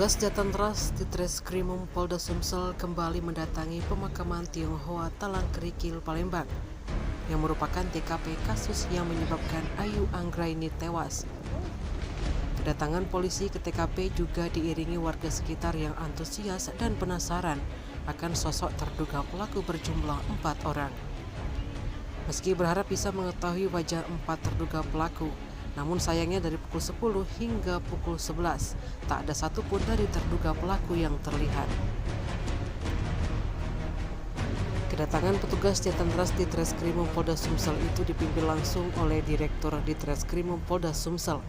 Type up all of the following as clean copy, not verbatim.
Petugas Jatantras di Treskrimum Polda Sumsel kembali mendatangi pemakaman Tionghoa Talang Kerikil, Palembang, yang merupakan TKP kasus yang menyebabkan Ayu Anggraini tewas. Kedatangan polisi ke TKP juga diiringi warga sekitar yang antusias dan penasaran akan sosok terduga pelaku berjumlah 4 orang. Meski berharap bisa mengetahui wajah 4 terduga pelaku, namun sayangnya dari pukul 10 hingga pukul 11, tak ada satupun dari terduga pelaku yang terlihat. Kedatangan petugas Jatantras di Treskrimum Polda Sumsel itu dipimpin langsung oleh Direktur di Treskrimum Polda Sumsel,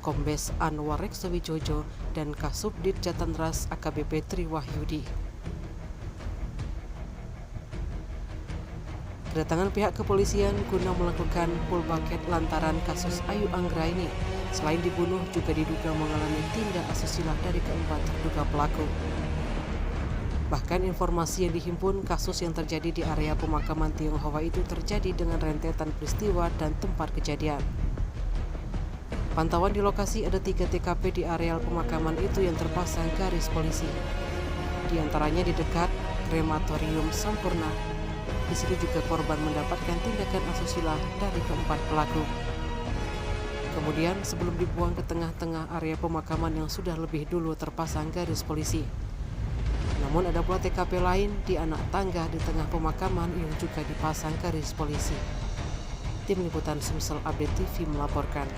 Kombes Anwar Reksawijojo, dan Kasubdit Jatantras AKBP Tri Wahyudi. Kedatangan pihak kepolisian guna melakukan full bucket lantaran kasus Ayu Anggraini selain dibunuh juga diduga mengalami tindak asusila dari keempat terduga pelaku. Bahkan informasi yang dihimpun, kasus yang terjadi di area pemakaman Tionghoa itu terjadi dengan rentetan peristiwa dan tempat kejadian. Pantauan di lokasi ada 3 TKP di areal pemakaman itu yang terpasang garis polisi. Di antaranya di dekat krematorium Sampurna. Di sini juga korban mendapatkan tindakan asusila dari keempat pelaku. Kemudian sebelum dibuang ke tengah-tengah area pemakaman yang sudah lebih dulu terpasang garis polisi. Namun ada pula TKP lain di anak tangga di tengah pemakaman yang juga dipasang garis polisi. Tim Liputan Sumsel Update TV melaporkan.